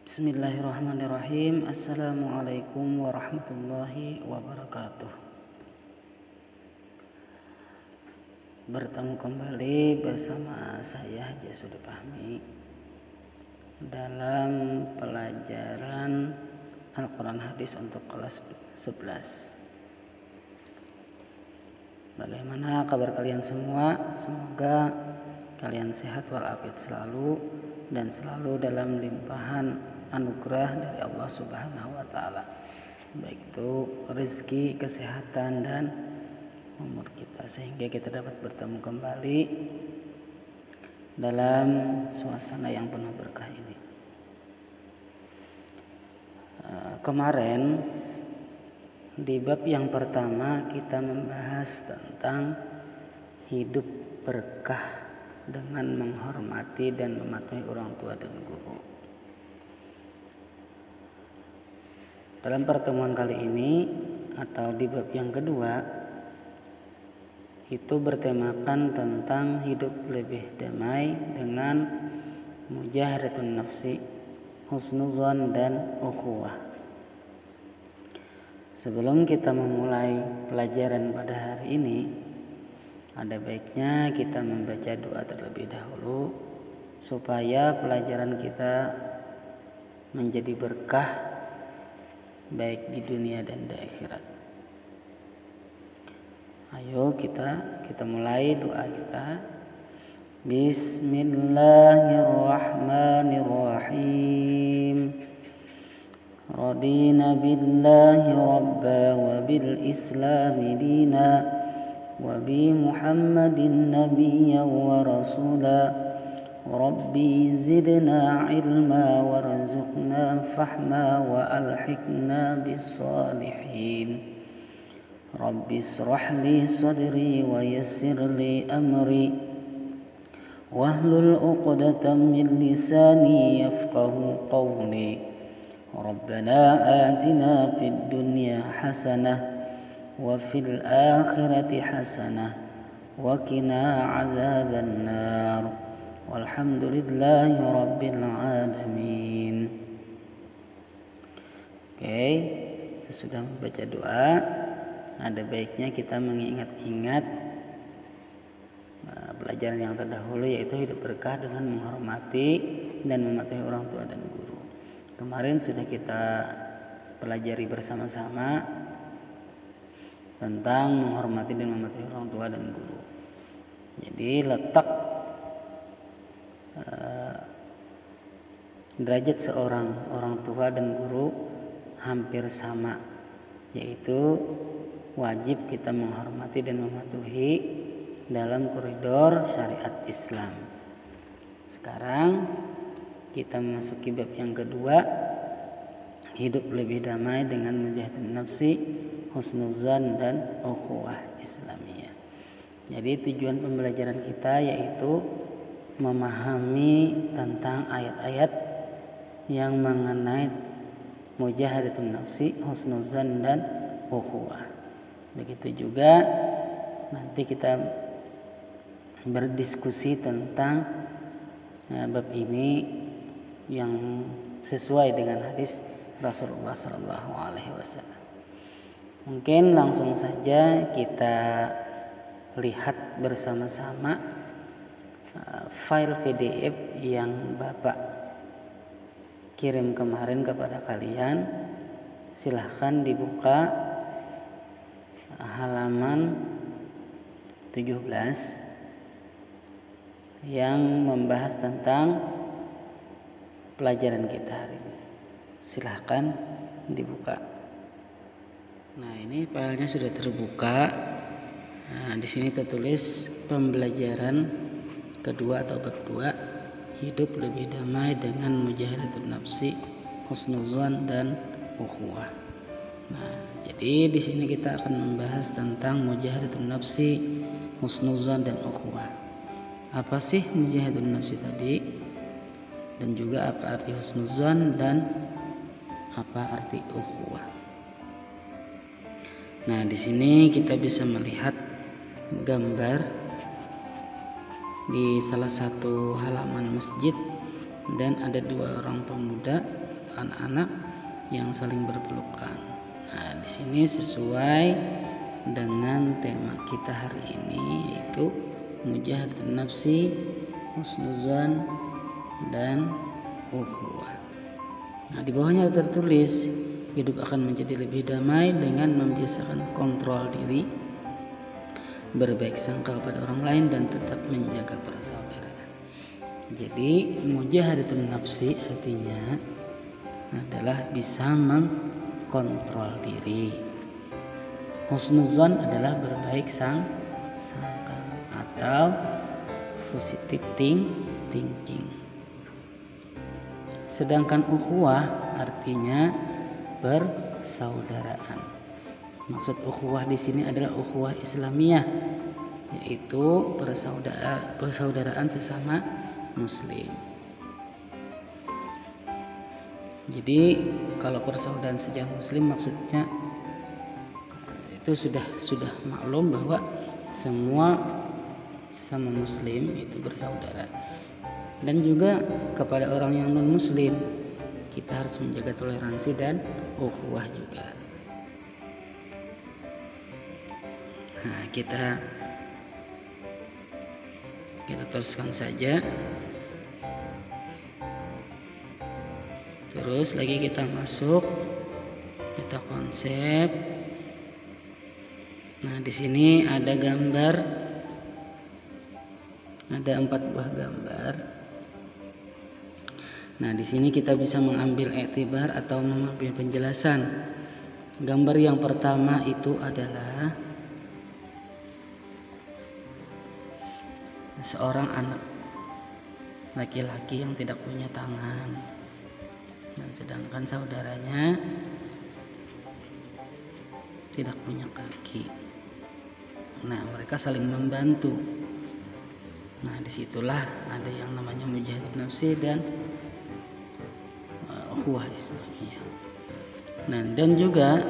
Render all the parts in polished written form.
Bismillahirrahmanirrahim. Assalamualaikum warahmatullahi wabarakatuh. Bertemu kembali bersama saya Haji Sudi Fahmi dalam pelajaran Al-Quran Hadis untuk kelas 11. Bagaimana kabar kalian semua? Semoga kalian sehat walafiat selalu dan selalu dalam limpahan anugerah dari Allah Subhanahu wa taala. Baik itu rezeki, kesehatan dan umur kita sehingga kita dapat bertemu kembali dalam suasana yang penuh berkah ini. Kemarin di bab yang pertama kita membahas tentang hidup berkah dengan menghormati dan mematuhi orang tua dan guru. Dalam pertemuan kali ini atau di bab yang kedua itu bertemakan tentang hidup lebih damai dengan mujahadatun nafsi, husnuzan dan ukhuwah. Sebelum kita memulai pelajaran pada hari ini, ada baiknya kita membaca doa terlebih dahulu supaya pelajaran kita menjadi berkah baik di dunia dan di akhirat. Ayo kita mulai doa kita. Bismillahirrahmanirrahim. Radina billahi rabba wa bil islami dina wa bi muhammadin nabiyya wa rasula. Rabbi zidna ilma warzuqna fahma wa alhiqna bis salihin. Rabbi israh li sadri wa yassir li amri wahlul 'uqdatam min lisani yafqahu qawli. Rabbana atina fid dunya hasanah wa fil akhirati hasanah wa qina azaban nar. Walhamdulillahi rabbil alamin. Oke, sesudah membaca doa, ada baiknya kita mengingat-ingat pelajaran yang terdahulu, yaitu hidup berkah dengan menghormati dan mematuhi orang tua dan guru. Kemarin sudah kita pelajari bersama-sama tentang menghormati dan mematuhi orang tua dan guru. Jadi letak derajat seorang orang tua dan guru hampir sama, yaitu wajib kita menghormati dan mematuhi dalam koridor syariat Islam. Sekarang kita memasuki bab yang kedua, hidup lebih damai dengan mujahadatun nafsi, husnuzan dan ukhuwah Islamiyah. Jadi tujuan pembelajaran kita yaitu memahami tentang ayat-ayat yang mengenai mujahadatun nafsi, husnuzan dan ukhuwah. Begitu juga nanti kita berdiskusi tentang bab ini yang sesuai dengan hadis Rasulullah SAW. Mungkin langsung saja kita lihat bersama-sama file PDF yang Bapak kirim kemarin kepada kalian. Silahkan dibuka halaman 17 yang membahas tentang pelajaran kita hari ini. Silahkan dibuka. Nah, ini filenya sudah terbuka. Nah, di sini tertulis pembelajaran kedua atau bab 2, hidup lebih damai dengan mujahadatun nafsi, husnuzan dan ukhuwah. Nah, jadi di sini kita akan membahas tentang mujahadatun nafsi, husnuzan dan ukhuwah. Apa sih mujahadatun nafsi tadi? Dan juga apa arti husnuzan dan apa arti ukhuwah. Nah, di sini kita bisa melihat gambar di salah satu halaman masjid dan ada dua orang pemuda anak-anak yang saling berpelukan. Nah, di sini sesuai dengan tema kita hari ini, yaitu mujahadatun nafsi, husnuzan, dan ukhuwah. Nah, di bawahnya tertulis hidup akan menjadi lebih damai dengan membiasakan kontrol diri, berbaik sangka kepada orang lain, dan tetap menjaga persaudaraan. Jadi mujahadatun nafsi artinya adalah bisa mengkontrol diri. Husnuzan adalah berbaik sangka atau positive thinking. Sedangkan ukhuwah artinya persaudaraan. Maksud ukhuwah di sini adalah ukhuwah Islamiyah, yaitu persaudaraan sesama muslim. Jadi kalau persaudaraan sesama muslim maksudnya itu sudah maklum bahwa semua sesama muslim itu bersaudara. Dan juga kepada orang yang non muslim kita harus menjaga toleransi dan ukhuwah juga. Nah, kita teruskan saja. Terus lagi kita masuk, kita konsep. Nah, di sini ada gambar, ada 4 buah gambar. Nah, di sini kita bisa mengambil iktibar atau mengambil penjelasan. Gambar yang pertama itu adalah seorang anak laki-laki yang tidak punya tangan, dan sedangkan saudaranya tidak punya kaki. Nah, mereka saling membantu. Nah, disitulah ada yang namanya mujahadatun nafsi dan ukhuwah Islamiyah. Nah, dan juga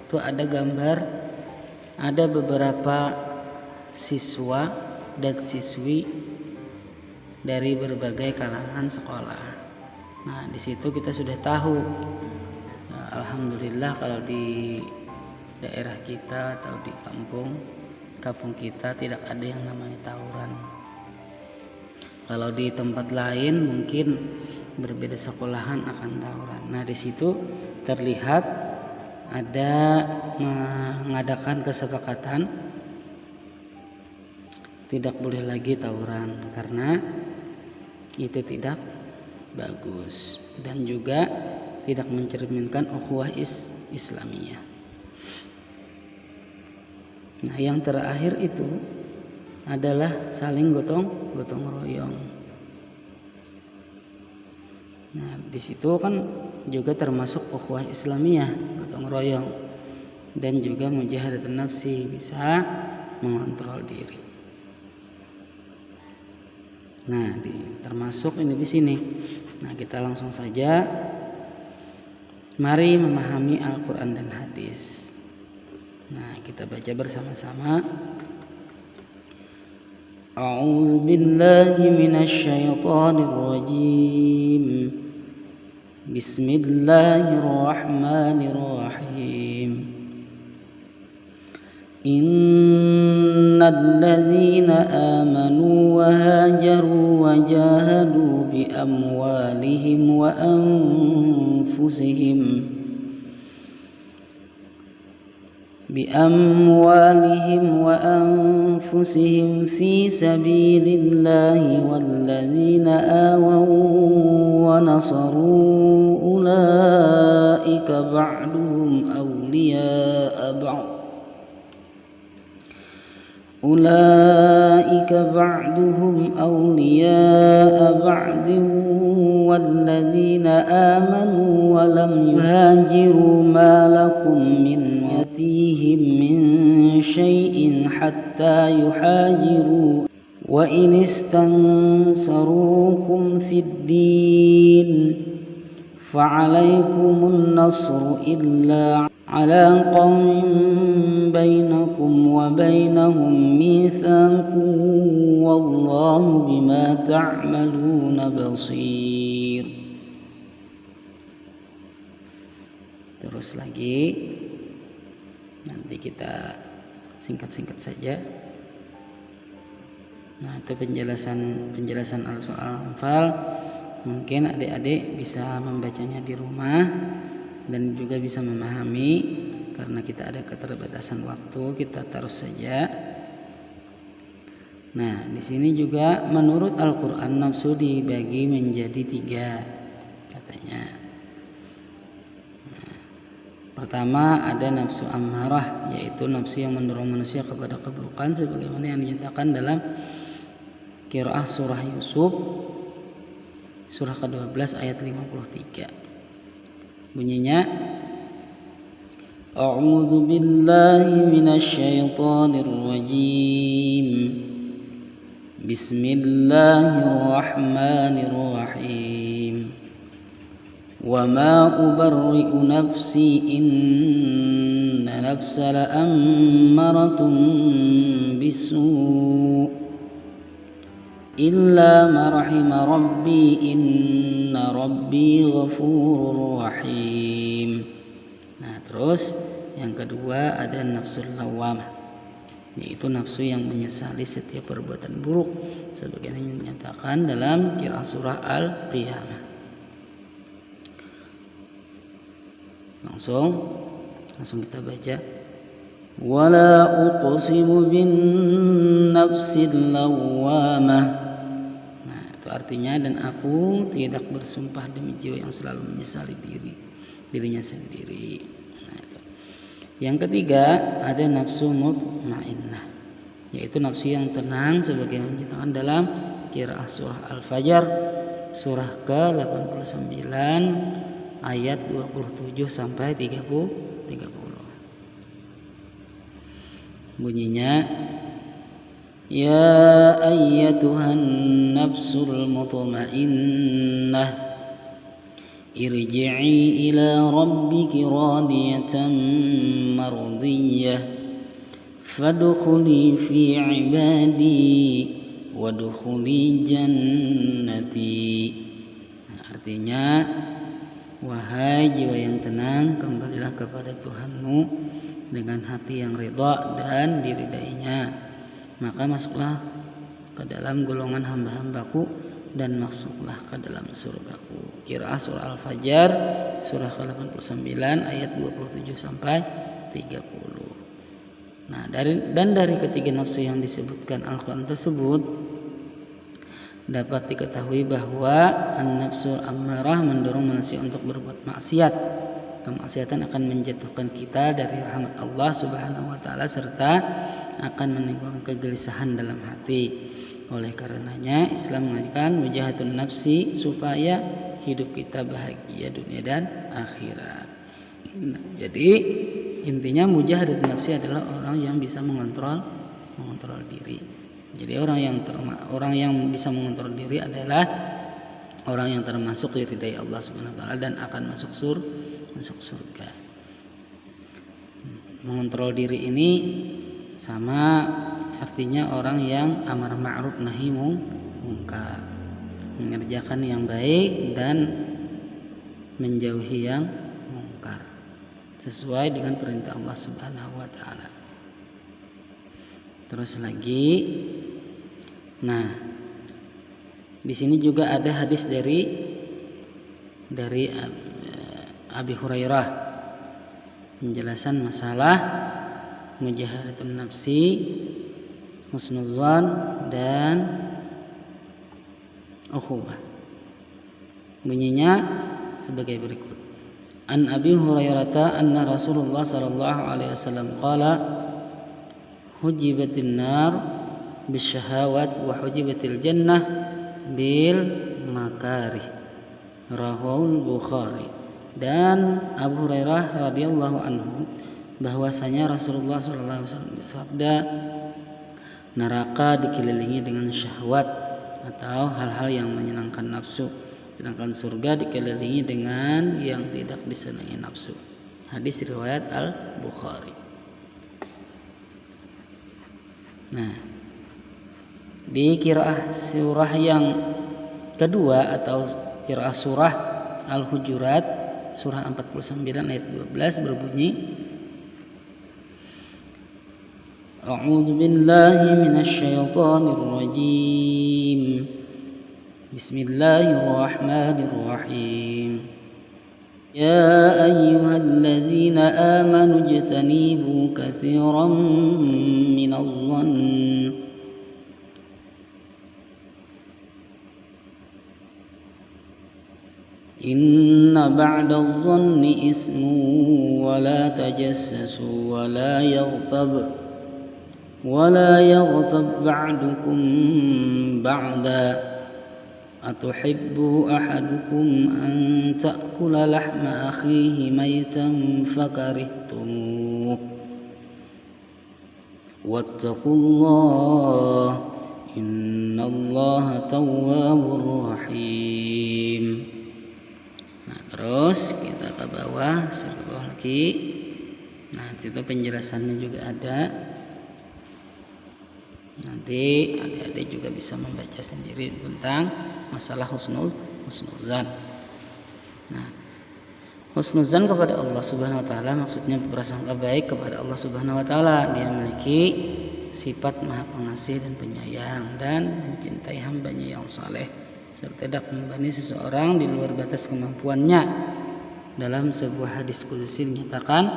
itu ada gambar, ada beberapa siswa dan siswi dari berbagai kalangan sekolah. Nah, di situ kita sudah tahu, alhamdulillah kalau di daerah kita atau di kampung kita tidak ada yang namanya tawuran. Kalau di tempat lain mungkin berbeda sekolahan akan tawuran. Nah, di situ terlihat ada mengadakan kesepakatan tidak boleh lagi tawuran karena itu tidak bagus dan juga tidak mencerminkan ukhuwah Islamiyah. Nah, yang terakhir itu adalah saling gotong royong. Nah, di situ kan juga termasuk ukhuwah Islamiyah, gotong royong, dan juga mujahadatun nafsi, bisa mengontrol diri. Nah, termasuk ini di sini. Nah, kita langsung saja. Mari memahami Al-Quran dan hadis. Nah, kita baca bersama-sama. A'udzu billahi minasy syaithanir rajim. Bismillahirrahmanirrahim. Innal ladzina amanu wa hajaru wa jahadu bi amwalihim wa anfusihim fi sabilillahi walladzina awaw wa nasaru ulaika ba'duhum awliya'a ba'd walladzina amanu wa lam yuhajiru ma lakum min يأتيهم من شيء حتى يحاجروا وإن استنصروكم في الدين فعليكم النصر إلا على قوم بينكم وبينهم ميثاق والله بما تعملون بصير. Terus lagi, nanti kita singkat-singkat saja. Nah, itu penjelasan Al-Anfal. Mungkin adik-adik bisa membacanya di rumah dan juga bisa memahami. Karena kita ada keterbatasan waktu, kita taruh saja. Nah, di sini juga menurut Al-Quran nafsu dibagi menjadi 3 katanya. Nah, pertama ada nafsu ammarah, yaitu nafsu yang mendorong manusia kepada keburukan, sebagaimana yang dinyatakan dalam qiraah surah Yusuf surah ke-12 ayat 53. Bunyinya, A'udzu billahi minasy syaithanir rajim. Bismillahirrahmanirrahim. Wa ma ubarri'u nafsi inna nafsa la'ammaratun bisu' illa ma rahima rabbi inna rabbi ghafurur rahim. Nah, terus yang kedua ada nafsul lawamah, yaitu nafsu yang menyesali setiap perbuatan buruk, sebagaimana yang dinyatakan dalam qiraah surah Al-Qiyamah. Langsung kita baca. Wala uqsimu bin nafsil lawamah. Artinya, dan aku tidak bersumpah demi jiwa yang selalu menyesali dirinya sendiri. Nah, itu. Yang ketiga ada nafsu mutmainnah, yaitu nafsu yang tenang, sebagaimana dinyatakan dalam qiraah surah Al-Fajr surah ke-89 ayat 27 sampai 30. Bunyinya, Ya ayyatuhan nafsul mutmainnah irji'i ila rabbiki radiyatan mardiyah fadkhuli fi ibadi wadkhuli jannati. Artinya, wahai jiwa yang tenang, kembalilah kepada Tuhanmu dengan hati yang ridha dan diridainya, maka masuklah ke dalam golongan hamba-hambaku dan masuklah ke dalam surgaku. Qiraah surah Al-Fajr surah ke-89 ayat 27 sampai 30. Nah, dari ketiga nafsu yang disebutkan Al-Quran tersebut dapat diketahui bahwa an-nafsul ammarah mendorong manusia untuk berbuat maksiat. Kemaksiatan akan menjatuhkan kita dari rahmat Allah Subhanahu wa taala serta akan menimbulkan kegelisahan dalam hati. Oleh karenanya Islam mengajarkan mujahatun nafsi supaya hidup kita bahagia dunia dan akhirat. Nah, jadi intinya mujahatun nafsi adalah orang yang bisa mengontrol diri. Jadi orang yang bisa mengontrol diri adalah orang yang termasuk diridai Allah Subhanahu wa taala dan akan masuk surga. Mengontrol diri ini sama artinya orang yang amar ma'ruf nahi mungkar, mengerjakan yang baik dan menjauhi yang mungkar sesuai dengan perintah Allah Subhanahu wa taala. Terus lagi, nah, di sini juga ada hadis dari Abi Hurairah, penjelasan masalah mujahadatun nafsi, husnuzan dan ukhuwah. Bunyinya sebagai berikut. An Abi Hurairah anna Rasulullah sallallahu alaihi wasallam qala hujibatin nar bisyahawat wa hujibatil jannah bil makarih. Rahul Bukhari. Dan Abu Hurairah radhiyallahu anhu bahwasanya Rasulullah sallallahu alaihi wasallam bersabda, neraka dikelilingi dengan syahwat atau hal-hal yang menyenangkan nafsu, sedangkan surga dikelilingi dengan yang tidak disenangi nafsu. Hadis riwayat Al-Bukhari. Nah, di qiraah surah yang kedua atau qiraah surah Al-Hujurat surah 49 ayat 12 berbunyi, A'udzu billahi minasy syaithanir rajim. Bismillahirrahmanirrahim. Ya ayyuhalladzina amanu ijtanibu katsiran minadh dhann Inna ba'dadh dhanni ithmun wa la tajassasu wa la yaghtab ba'dukum ba'da atuhibbu ahadukum an ta'kula lahma akhihi maytan fakarihtumuh wattaqullaha innallaha tawwabur rahim. Terus kita ke bawah, ke bawah lagi. Nah, situ penjelasannya juga ada. Nanti adik-adik juga bisa membaca sendiri tentang masalah husnuzan. Nah, husnuzan kepada Allah Subhanahu wa taala maksudnya berprasangka baik kepada Allah Subhanahu wa taala. Dia memiliki sifat Maha Pengasih dan Penyayang dan mencintai hambanya yang saleh serta tidak membebani seseorang di luar batas kemampuannya. Dalam sebuah hadis qudsi dinyatakan,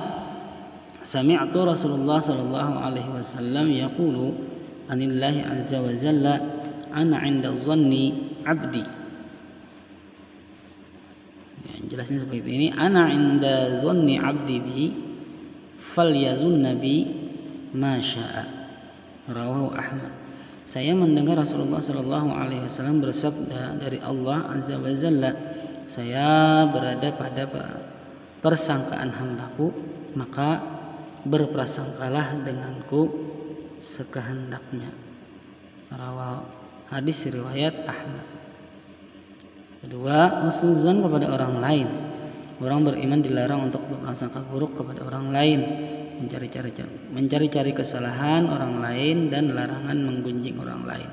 sami'tu Rasulullah sallallahu alaihi wasallam yaqulu anillahi azza wa jalla ana 'inda dhanni 'abdi. Ya, jelasnya seperti ini, ana 'inda dhanni 'abdi bi falyazunna bi ma syaa. Rawahu Ahmad. Saya mendengar Rasulullah sallallahu alaihi wasallam bersabda dari Allah azza wa jalla, saya berada pada persangkaan hambaku, maka berprasangkalah denganku sekehendaknya. Rawahu, hadis riwayat Ahmad. Kedua, husnuzan kepada orang lain. Orang beriman dilarang untuk berprasangka buruk kepada orang lain, mencari-cari kesalahan orang lain, dan larangan menggunjing orang lain.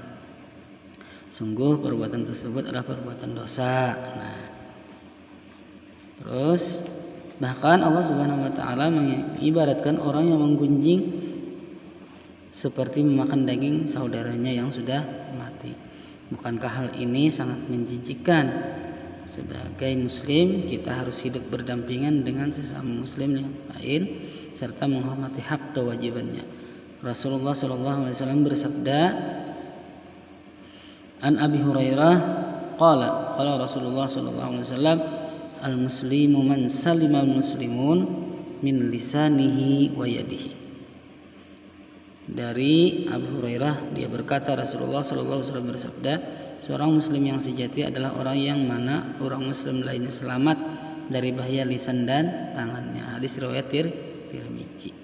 Sungguh perbuatan tersebut adalah perbuatan dosa. Nah, terus bahkan Allah Subhanahu wa taala mengibaratkan orang yang menggunjing seperti memakan daging saudaranya yang sudah mati. Bukankah hal ini sangat menjijikkan? Sebagai muslim, kita harus hidup berdampingan dengan sesama muslim yang lain serta menghormati hak kewajibannya. Rasulullah sallallahu alaihi wasallam bersabda, An Abi Hurairah qala Rasulullah sallallahu alaihi wasallam, al-muslimu man salima al-muslimun min lisanihi wa yadihi. Dari Abu Hurairah, dia berkata, Rasulullah sallallahu alaihi wasallam bersabda, seorang muslim yang sejati adalah orang yang mana orang muslim lainnya selamat dari bahaya lisan dan tangannya. Hadis riwayat Tirmidzi.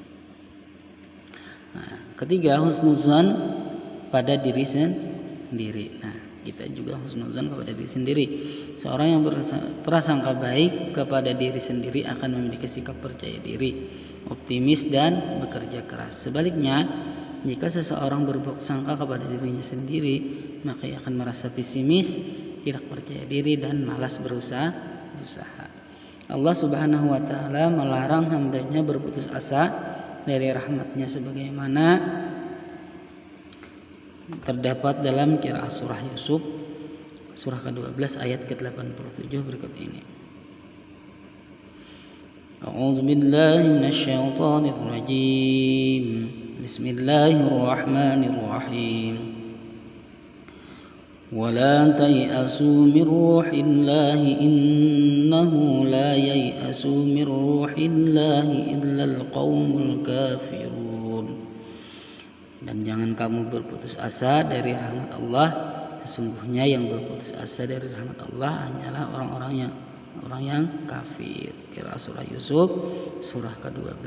Nah, ketiga, husnuzan pada diri sendiri. Nah, kita juga husnuzan kepada diri sendiri. Seorang yang berprasangka baik kepada diri sendiri akan memiliki sikap percaya diri, optimis, dan bekerja keras. Sebaliknya, jika seseorang berprasangka kepada dirinya sendiri, maka ia akan merasa pesimis, tidak percaya diri, dan malas berusaha. Allah Subhanahu wa taala melarang hambanya berputus asa dari rahmatnya sebagaimana terdapat dalam qiraah surah Yusuf surah ke-12 ayat ke-87 berikut ini. A'udzu billahi minasy syaithanir rajim. Bismillahirrahmanirrahim. ولا تيأسوا من روح الله إنه لا ييأس من روح الله إلا القوم الكافرون. Dan jangan kamu berputus asa dari rahmat Allah. Sesungguhnya yang berputus asa dari rahmat Allah hanyalah orang yang kafir. Qiraah surah Yusuf surah ke-12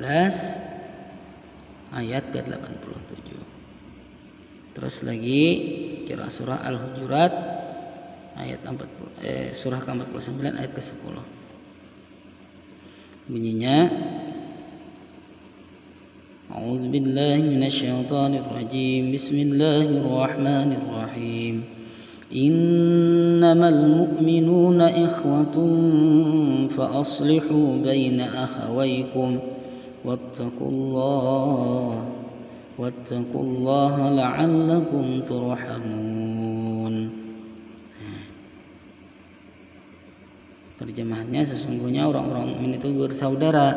ayat ke-87. Terus lagi qiraah surah Al-Hujurat ayat surah ke-49 ayat ke-10. Bunyinya, A'udzu billahi minasy syaithanir rajim. Bismillahirrahmanirrahim. innamal mu'minuna ikhwatun fa aslihu baina akhawaykum wattaqullaha la'allakum turhamun. Terjemahannya, sesungguhnya orang-orang mukmin itu bersaudara,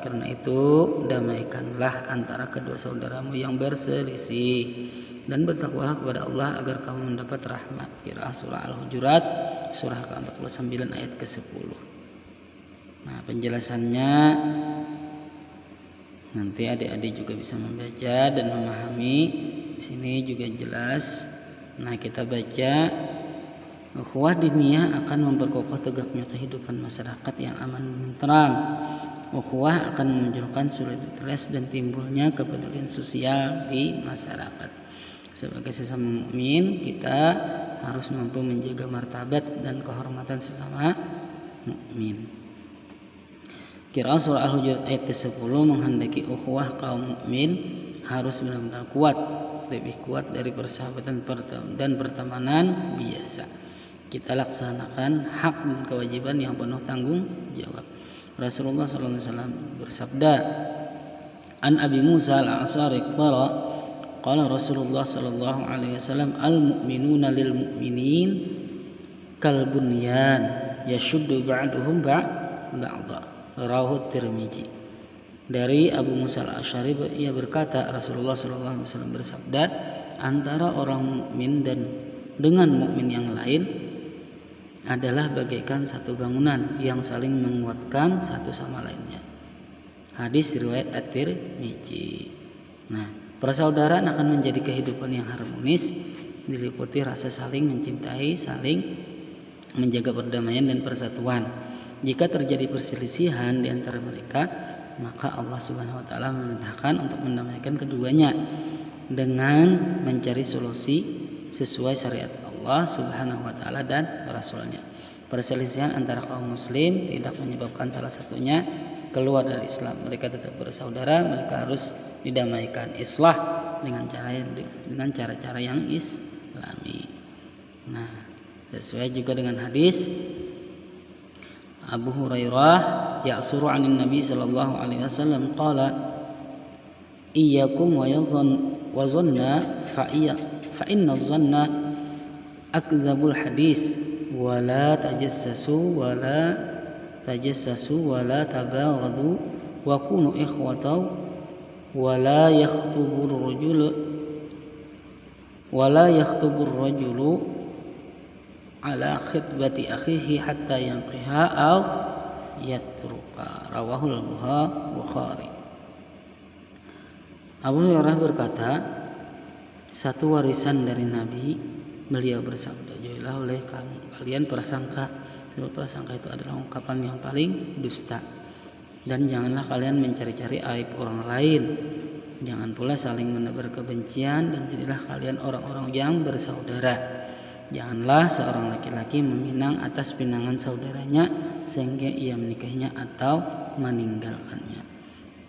karena itu damaikanlah antara kedua saudaramu yang berselisih dan bertakwalah kepada Allah agar kamu mendapat rahmat. Qiraah surah Al-Hujurat surah ke-49 ayat ke-10. Nah, penjelasannya nanti adik-adik juga bisa membaca dan memahami. Di sini juga jelas. Nah, kita baca, ukhuwah diniyah akan memperkokoh tegaknya kehidupan masyarakat yang aman dan tentram. Ukhuwah akan memunculkan solidaritas dan timbulnya kepedulian sosial di masyarakat. Sebagai sesama mukmin, kita harus mampu menjaga martabat dan kehormatan sesama mukmin. Qiraah surah Al-Hujurat ayat ke-10 menghendaki ukhuwah kaum mukmin harus benar-benar kuat, lebih kuat dari persahabatan dan pertemanan biasa. Kita laksanakan hak dan kewajiban yang penuh tanggung jawab. Rasulullah SAW bersabda, An Abi Musa al-Ash'ari qala Rasulullah sallallahu alaihi wasallam, al-mu'minuna lil mu'minin kal bunyan yashuddu ba'duhum ba'dha. Rawahu Tirmizi. Dari Abu Musa al-Ash'ari, ia berkata, Rasulullah sallallahu alaihi wasallam bersabda, antara orang mukmin dan dengan mukmin yang lain adalah bagaikan satu bangunan yang saling menguatkan satu sama lainnya. Hadis riwayat At-Tirmizi. Nah, persaudaraan akan menjadi kehidupan yang harmonis, diliputi rasa saling mencintai, saling menjaga perdamaian dan persatuan. Jika terjadi perselisihan di antara mereka, maka Allah Subhanahu wa taala memerintahkan untuk mendamaikan keduanya dengan mencari solusi sesuai syariat Allah Subhanahu wa taala dan Rasulnya. Perselisihan antara kaum muslim tidak menyebabkan salah satunya keluar dari Islam. Mereka tetap bersaudara, mereka harus didamaikan, islah dengan cara-cara yang islami. Nah, sesuai juga dengan hadis Abu Hurairah ya'suru 'anil Nabi sallallahu alaihi wasallam qala iyyakum wa dhanna fa inna dhanna akdzabul hadis wa la tajassasu wa la tabaghadu wa kunu ikhwatan wa la yakhtubur rajulu ala khitbati akhihi hatta yanqiha aw yatruka. Rawahul Bukhari. Abu Hurairah berkata, satu warisan dari Nabi, beliau bersabda, jauhilah oleh kalian prasangka, sebab prasangka itu adalah ungkapan yang paling dusta, dan janganlah kalian mencari-cari aib orang lain, jangan pula saling menebar kebencian, dan jadilah kalian orang-orang yang bersaudara. Janganlah seorang laki-laki meminang atas pinangan saudaranya sehingga ia menikahinya atau meninggalkannya.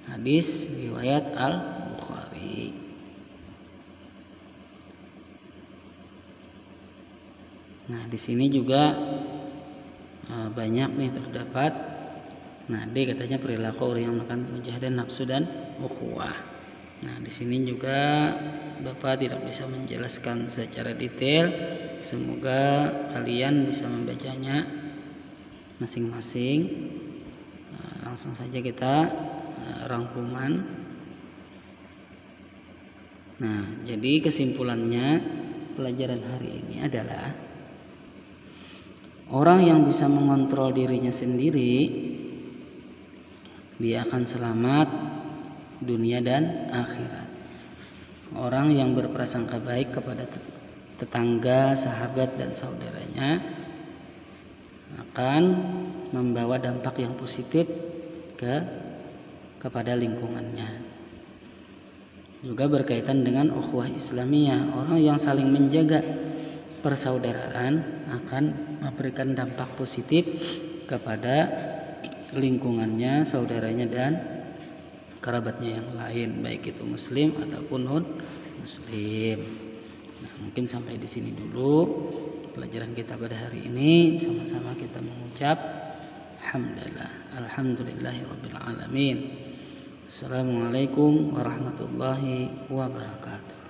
Hadis riwayat Al-Bukhari. Nah, di sini juga banyak nih terdapat. Nah, D katanya perilaku orang yang melakukan mujahadah nafsu dan ukhuwah. Nah, di sini juga Bapak tidak bisa menjelaskan secara detail. Semoga kalian bisa membacanya masing-masing. Langsung saja kita rangkuman. Nah, jadi kesimpulannya pelajaran hari ini adalah orang yang bisa mengontrol dirinya sendiri, dia akan selamat dunia dan akhirat. Orang yang berprasangka baik kepada tetangga, sahabat dan saudaranya akan membawa dampak yang positif kepada lingkungannya. Juga berkaitan dengan ukhuwah Islamiyah, orang yang saling menjaga persaudaraan akan memberikan dampak positif kepada lingkungannya, saudaranya dan kerabatnya yang lain, baik itu muslim ataupun non muslim. Nah, mungkin sampai di sini dulu pelajaran kita pada hari ini. Sama-sama kita mengucap alhamdulillahirabbil alamin. Assalamualaikum warahmatullahi wabarakatuh.